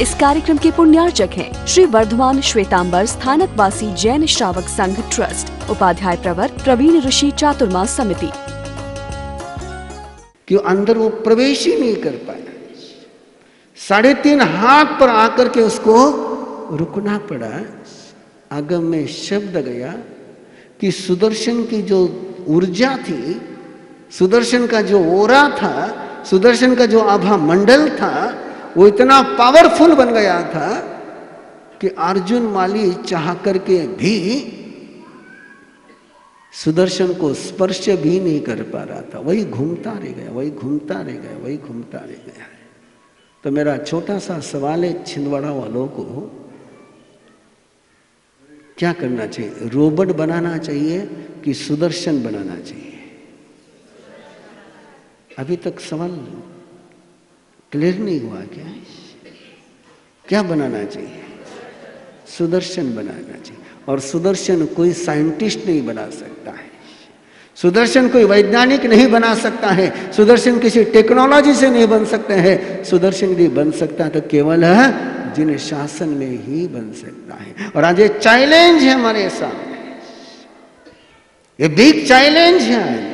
इस कार्यक्रम के पुण्यार्चक हैं श्री वर्धमान श्वेतांबर स्थानकवासी जैन श्रावक संघ ट्रस्ट, उपाध्याय प्रवर प्रवीण ऋषि चातुर्मास समिति। कि अंदर वो प्रवेश ही नहीं कर पाया। 3.5 हाथ पर आकर के उसको रुकना पड़ा। आगम में शब्द गया कि सुदर्शन की जो ऊर्जा थी, सुदर्शन का जो ओरा था, सुदर्शन का जो आभा मंडल था, वो इतना पावरफुल बन गया था कि अर्जुन माली चाह करके भी सुदर्शन को स्पर्श भी नहीं कर पा रहा था। वही घूमता रह गया, वही घूमता रह गया, वही घूमता रह गया। तो मेरा छोटा सा सवाल है छिंदवाड़ा वालों को, क्या करना चाहिए? रोबोट बनाना चाहिए कि सुदर्शन बनाना चाहिए? अभी तक सवाल क्लियर नहीं हुआ। क्या बनाना चाहिए? सुदर्शन बनाना चाहिए। और सुदर्शन कोई साइंटिस्ट नहीं बना सकता है, सुदर्शन कोई वैज्ञानिक नहीं बना सकता है, सुदर्शन किसी टेक्नोलॉजी से नहीं बन सकते हैं। सुदर्शन यदि बन सकता है तो केवल जिन शासन में ही बन सकता है। और आज ये चैलेंज है हमारे सामने, ये बिग चैलेंज है।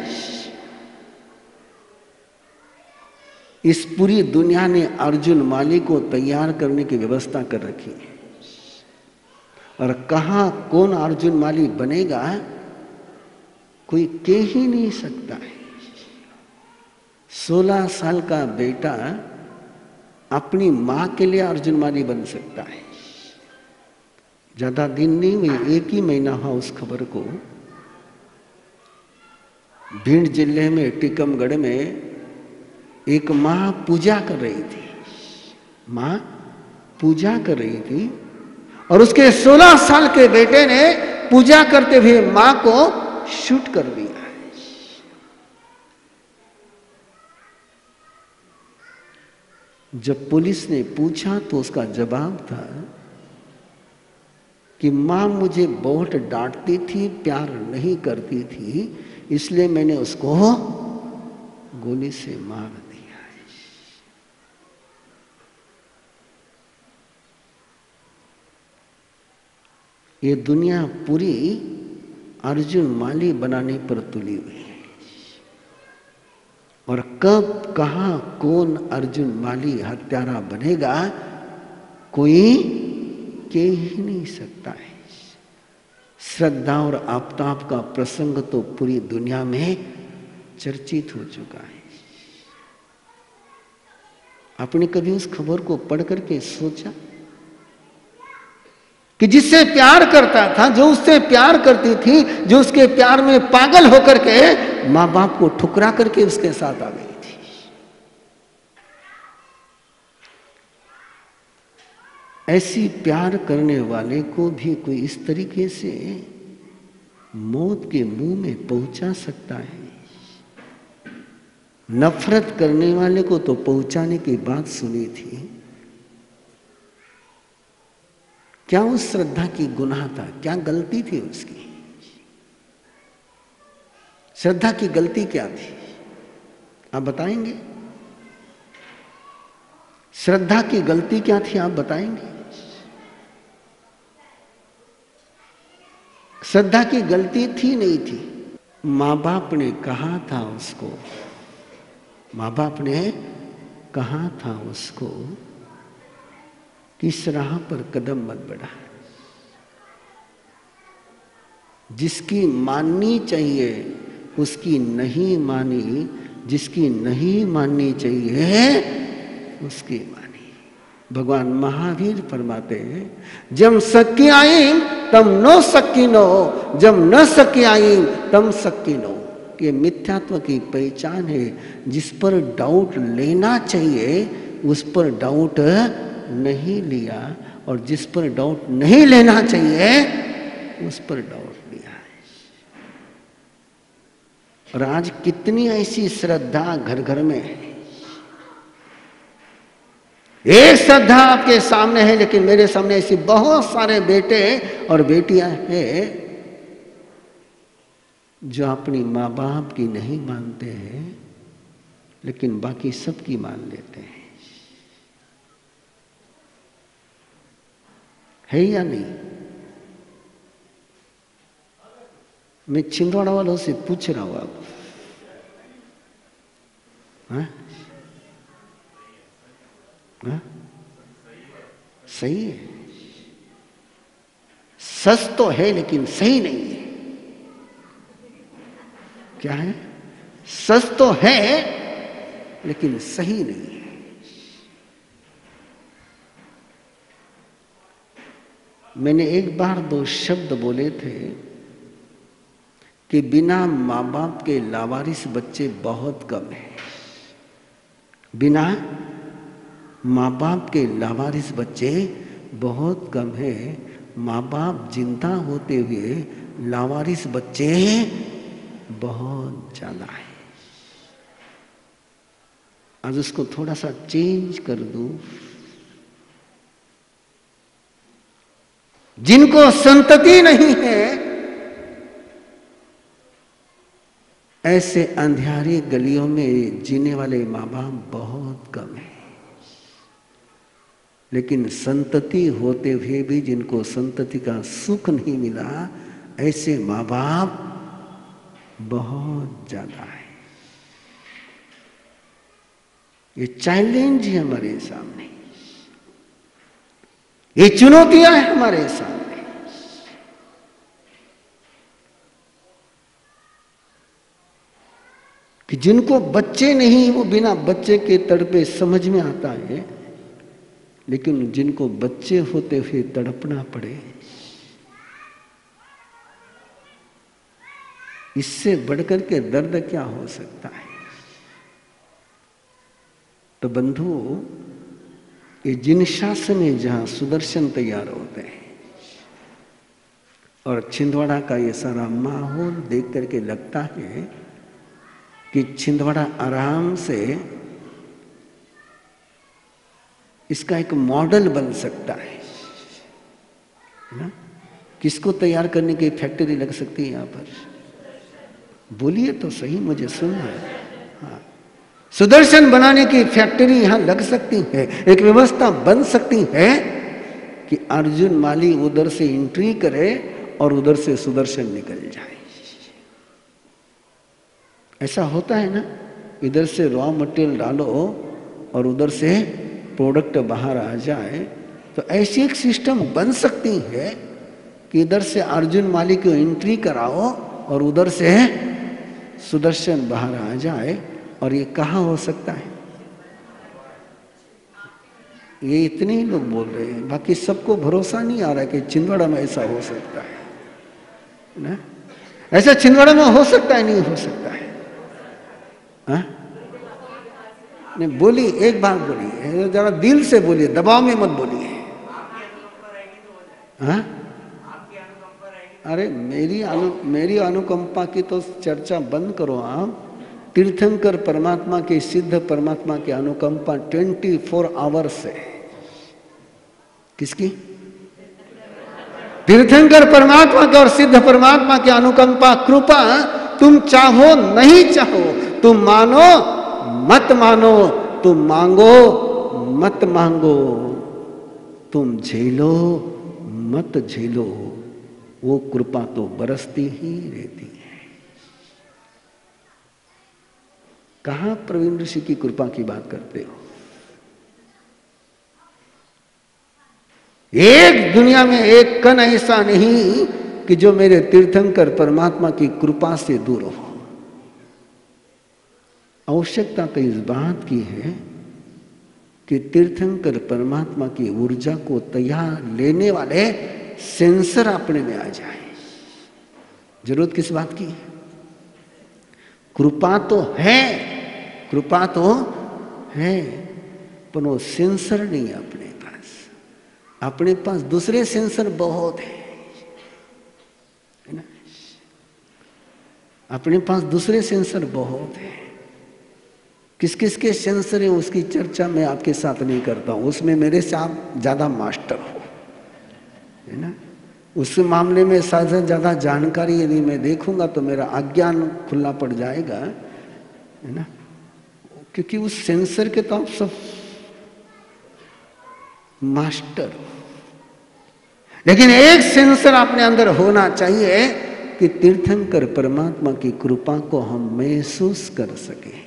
इस पूरी दुनिया ने अर्जुन माली को तैयार करने की व्यवस्था कर रखी है। और कहां कौन अर्जुन माली बनेगा कोई कह ही नहीं सकता है। 16 साल का बेटा अपनी मां के लिए अर्जुन माली बन सकता है। ज्यादा दिन नहीं हुए, 1 ही महीना हुआ उस खबर को। भिंड जिले में टीकमगढ़ में एक मां पूजा कर रही थी, मां पूजा कर रही थी और उसके 16 साल के बेटे ने पूजा करते हुए मां को शूट कर दिया। जब पुलिस ने पूछा तो उसका जवाब था कि मां मुझे बहुत डांटती थी, प्यार नहीं करती थी, इसलिए मैंने उसको गोली से मार दिया। ये दुनिया पूरी अर्जुन माली बनाने पर तुली हुई है। और कब कहां कौन अर्जुन माली हत्यारा बनेगा कोई कह ही नहीं सकता है। श्रद्धा और आपताप का प्रसंग तो पूरी दुनिया में चर्चित हो चुका है। आपने कभी उस खबर को पढ़ करके सोचा कि जिससे प्यार करता था, जो उससे प्यार करती थी, जो उसके प्यार में पागल होकर के मां बाप को ठुकरा करके उसके साथ आ गई थी। ऐसी प्यार करने वाले को भी कोई इस तरीके से मौत के मुंह में पहुंचा सकता है? नफरत करने वाले को तो पहुंचाने की बात सुनी थी। क्या उस श्रद्धा की गुनाह था? क्या गलती थी उसकी? श्रद्धा की गलती क्या थी? आप बताएंगे? श्रद्धा की गलती क्या थी? आप बताएंगे? श्रद्धा की गलती थी नहीं थी? मां बाप ने कहा था उसको, मां बाप ने कहा था उसको कि इस राह पर कदम मत बढ़ा। जिसकी माननी चाहिए उसकी नहीं मानी, जिसकी नहीं माननी चाहिए उसकी मानी। भगवान महावीर फरमाते हैं, जब सकी आई तम नो सकी नो, जब न सकी आई तम सकी नो। ये मिथ्यात्व की पहचान है। जिस पर डाउट लेना चाहिए उस पर डाउट नहीं लिया, और जिस पर डाउट नहीं लेना चाहिए उस पर डाउट लिया। और आज कितनी ऐसी श्रद्धा घर घर में है। एक श्रद्धा आपके सामने है, लेकिन मेरे सामने ऐसी बहुत सारे बेटे और बेटियां हैं जो अपनी माँ बाप की नहीं मानते हैं, लेकिन बाकी सबकी मान लेते हैं। है या नहीं? मैं छिंदवाड़ा वालों से पूछ रहा हूं आप, हाँ? हाँ? सही है। सच तो है लेकिन सही नहीं है। क्या है? सच तो है लेकिन सही नहीं है। मैंने एक बार दो शब्द बोले थे कि बिना माँ बाप के लावारिस बच्चे बहुत कम हैं। बिना माँ बाप के लावारिस बच्चे बहुत कम हैं। माँ बाप जिंदा होते हुए लावारिस बच्चे बहुत ज्यादा है। आज उसको थोड़ा सा चेंज कर दूं। जिनको संतति नहीं है, ऐसे अंधियारी गलियों में जीने वाले माँ बाप बहुत कम है। लेकिन संतति होते हुए भी जिनको संतति का सुख नहीं मिला, ऐसे माँ बाप बहुत ज्यादा है। ये चैलेंज है हमारे सामने, ये चुनौतियां हैं हमारे सामने। कि जिनको बच्चे नहीं वो बिना बच्चे के तड़पे, समझ में आता है। लेकिन जिनको बच्चे होते हुए तड़पना पड़े, इससे बढ़कर के दर्द क्या हो सकता है? तो बंधुओं, ये जिन शासन में जहां सुदर्शन तैयार होते हैं और छिंदवाड़ा का ये सारा माहौल देख करके लगता है कि छिंदवाड़ा आराम से इसका एक मॉडल बन सकता है ना? किसको तैयार करने की फैक्ट्री लग सकती है यहां पर? बोलिए तो सही, मुझे सुनना है। हाँ, सुदर्शन बनाने की फैक्ट्री यहां लग सकती है। एक व्यवस्था बन सकती है कि अर्जुन माली उधर से एंट्री करे और उधर से सुदर्शन निकल जाए। ऐसा होता है ना, इधर से रॉ मटेरियल डालो और उधर से प्रोडक्ट बाहर आ जाए। तो ऐसी एक सिस्टम बन सकती है कि इधर से अर्जुन माली को एंट्री कराओ और उधर से सुदर्शन बाहर आ जाए। और ये कहाँ हो सकता है? ये इतने ही लोग बोल रहे हैं, बाकी सबको भरोसा नहीं आ रहा है कि छिंदवाड़ा में ऐसा हो सकता है ना? ऐसा छिंदवाड़ा में हो सकता है, नहीं हो सकता है? हाँ? नहीं, बोली, एक बात बोलिए, जरा दिल से बोलिए, दबाव में मत बोलिए। हाँ? अरे मेरी अनुकंपा की तो चर्चा बंद करो आप। तीर्थंकर परमात्मा के, सिद्ध परमात्मा की अनुकंपा 24 आवर्स है। किसकी? तीर्थंकर परमात्मा के और सिद्ध परमात्मा की अनुकंपा, कृपा। तुम चाहो नहीं चाहो, तुम मानो मत मानो, तुम मांगो मत मांगो, तुम झेलो मत झेलो, वो कृपा तो बरसती ही रहती है। कहां प्रवीण ऋषि की कृपा की बात करते हो? एक दुनिया में एक कण ऐसा नहीं कि जो मेरे तीर्थंकर परमात्मा की कृपा से दूर हो। आवश्यकता तो इस बात की है कि तीर्थंकर परमात्मा की ऊर्जा को तैयार लेने वाले सेंसर अपने में आ जाए। जरूरत किस बात की? कृपा तो है, कृपा तो है, पर वो सेंसर नहीं है अपने पास। अपने पास दूसरे सेंसर बहुत है ना? अपने पास दूसरे सेंसर बहुत है। किस किस के सेंसर है उसकी चर्चा मैं आपके साथ नहीं करता हूं। उसमें मेरे से आप ज्यादा मास्टर हो, है ना? उस मामले में शायद ज्यादा जानकारी यदि मैं देखूंगा तो मेरा अज्ञान खुला पड़ जाएगा, है ना? क्योंकि उस सेंसर के तो आप सब मास्टर हो। लेकिन एक सेंसर अपने अंदर होना चाहिए कि तीर्थंकर परमात्मा की कृपा को हम महसूस कर सके,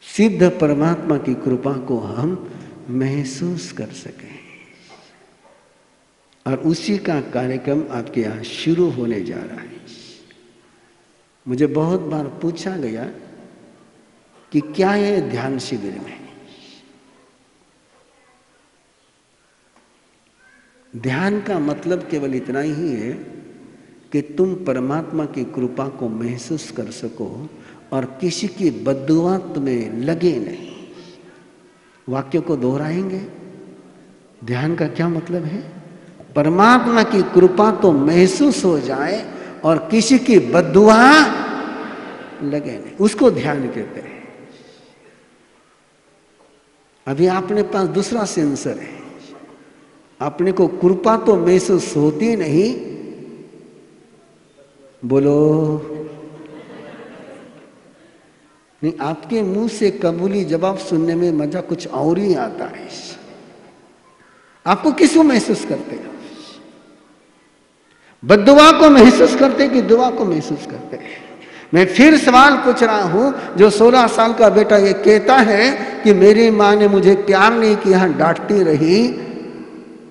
सिद्ध परमात्मा की कृपा को हम महसूस कर सके। और उसी का कार्यक्रम आपके यहां शुरू होने जा रहा है। मुझे बहुत बार पूछा गया कि क्या है ध्यान शिविर में। ध्यान का मतलब केवल इतना ही है कि तुम परमात्मा की कृपा को महसूस कर सको और किसी की बद्दुआ तुम्हें लगे नहीं। वाक्य को दोहराएंगे, ध्यान का क्या मतलब है? परमात्मा की कृपा तो महसूस हो जाए और किसी की बद्दुआ लगे नहीं, उसको ध्यान कहते हैं। अभी आपने पास दूसरा सेंसर है, अपने को कृपा तो महसूस होती नहीं, बोलो नहीं, आपके मुंह से कबूली जवाब सुनने में मजा कुछ और ही आता है। आपको किसको महसूस करते हैं? बद्दुआ को महसूस करते कि दुआ को महसूस करते हैं? मैं फिर सवाल पूछ रहा हूं, जो 16 साल का बेटा ये कहता है कि मेरी मां ने मुझे प्यार नहीं किया, डांटती रही,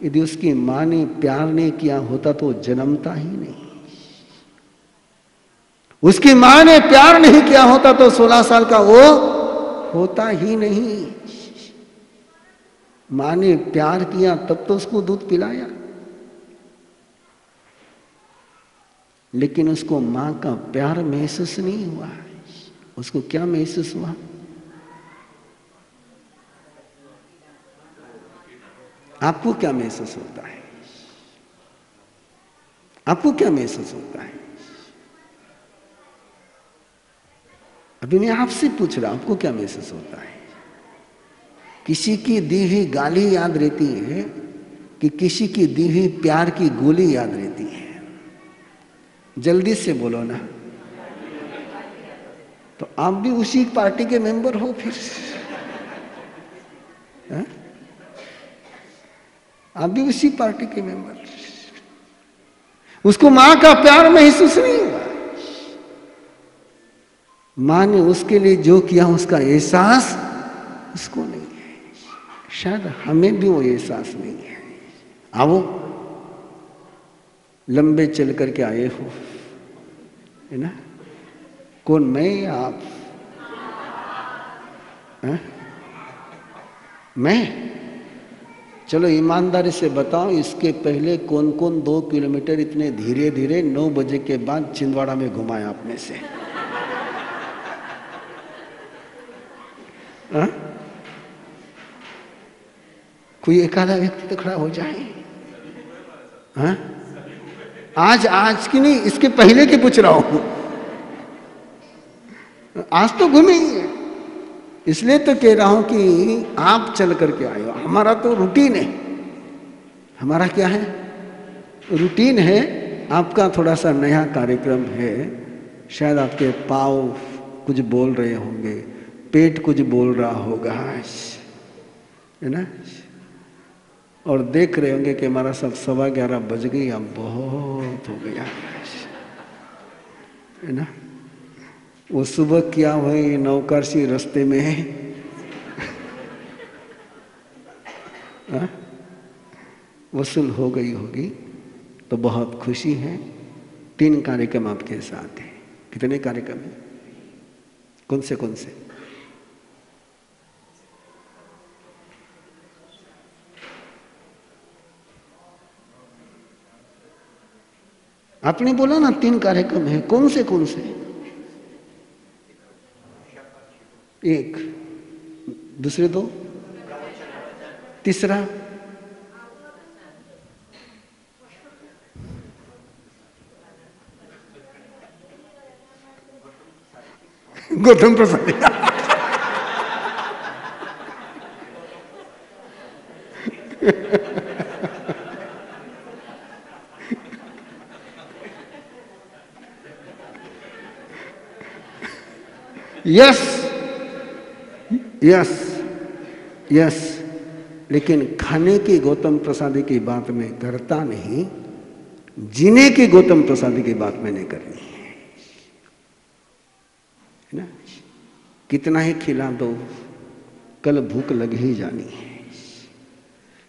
यदि उसकी मां ने प्यार नहीं किया होता तो जन्मता ही नहीं। उसकी मां ने प्यार नहीं किया होता तो 16 साल का वो होता ही नहीं। मां ने प्यार किया तब तो उसको दूध पिलाया, लेकिन उसको मां का प्यार महसूस नहीं हुआ। उसको क्या महसूस हुआ? आपको क्या महसूस होता है? आपको क्या महसूस होता है? अभी मैं आपसे पूछ रहा हूं, आपको क्या महसूस होता है? किसी की दी हुई गाली याद रहती है कि किसी की दी हुई प्यार की गोली याद रहती है? जल्दी से बोलो ना। तो आप भी उसी पार्टी के मेंबर हो फिर? है? आप भी उसी पार्टी के मेंबर। उसको मां का प्यार महसूस नहीं हुआ, मां ने उसके लिए जो किया उसका एहसास उसको नहीं है। शायद हमें भी वो एहसास नहीं है। आओ, लंबे चल करके आए हो, है ना? कौन, मैं या आप? है? मैं? चलो ईमानदारी से बताओ, इसके पहले कौन कौन 2 किलोमीटर इतने धीरे धीरे 9 बजे के बाद छिंदवाड़ा में घुमाया अपने से? हा? कोई एक आधा व्यक्ति तो खड़ा हो जाए। हा? आज की नहीं, इसके पहले की पूछ रहा हूं। आज तो घूमे ही है, इसलिए तो कह रहा हूं कि आप चल करके आए हो। हमारा तो रूटीन है। हमारा क्या है? रूटीन है। आपका थोड़ा सा नया कार्यक्रम है। शायद आपके पाँव कुछ बोल रहे होंगे, पेट कुछ बोल रहा होगा, है ना? और देख रहे होंगे कि हमारा सब 11:15 बज गई, अब बहुत हो गया, है ना? वो सुबह क्या हुई, नौकरसी रास्ते में है, वसूल हो गई होगी, तो बहुत खुशी है। 3 कार्यक्रम आपके साथ हैं। कितने कार्यक्रम हैं? कौन से कौन से? आपने बोला ना 3 कार्यक्रम है, कौन से कौन से? 1, दूसरे 2, तीसरा गौतम प्रसाद। यस यस यस, लेकिन खाने की गौतम प्रसादी की बात में करता नहीं, जीने की गौतम प्रसादी की बात मैंने करनी है ना। कितना ही खिला दो, कल भूख लग ही जानी है।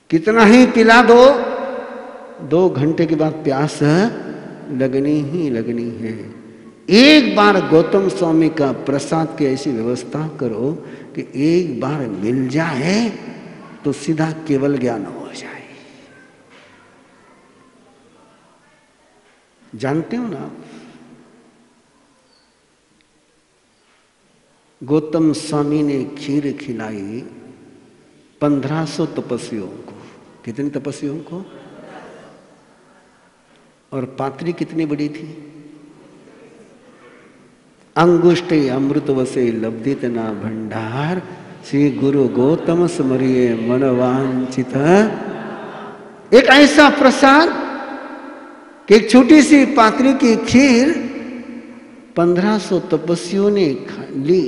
कितना ही पिला दो, 2 घंटे के बाद प्यास लगनी ही लगनी है। एक बार गौतम स्वामी का प्रसाद की ऐसी व्यवस्था करो कि एक बार मिल जाए तो सीधा केवल ज्ञान हो जाए। जानते हो ना, गौतम स्वामी ने खीर खिलाई 1500 तपस्वियों को। कितने तपस्वियों को? और पात्री कितनी बड़ी थी? अंगुष्ठ अमृत वसे लब्धित ना भंडार, श्री गुरु गौतम स्मरिये मनवांचित। एक ऐसा प्रसाद कि एक छोटी सी पात्री की खीर 1500 तपस्वियों ने ली।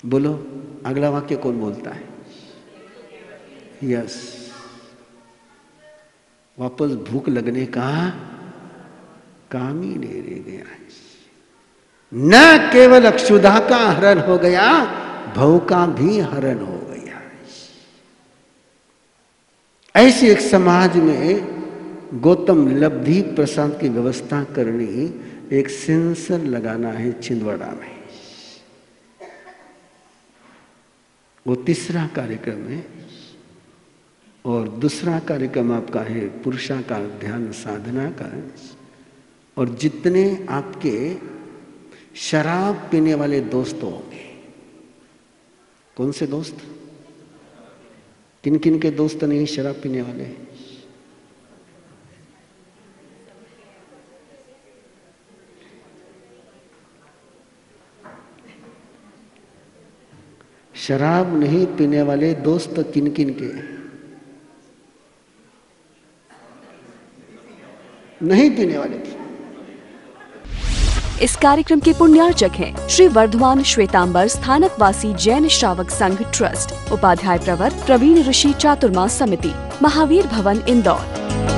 बोलो अगला वाक्य कौन बोलता है? यस, वापस भूख लगने का काम ही नहीं रह गया। न केवल क्षुधा का हरण हो गया, भव का भी हरण हो गया। ऐसे एक समाज में गौतम लब्धि प्रसाद की व्यवस्था करनी, एक सेंसर लगाना है छिंदवाड़ा में। वो तीसरा कार्यक्रम है। और दूसरा कार्यक्रम आपका है पुरुषाकार ध्यान साधना का। और जितने आपके शराब पीने वाले दोस्त होंगे, कौन से दोस्त? किन किन के दोस्त नहीं शराब पीने वाले? शराब नहीं पीने वाले दोस्त किन किन के? नहीं पीने वाले थे। इस कार्यक्रम के पुण्यार्चक हैं श्री वर्धमान श्वेतांबर स्थानकवासी जैन श्रावक संघ ट्रस्ट, उपाध्याय प्रवर प्रवीण ऋषि चातुर्मास समिति, महावीर भवन इंदौर।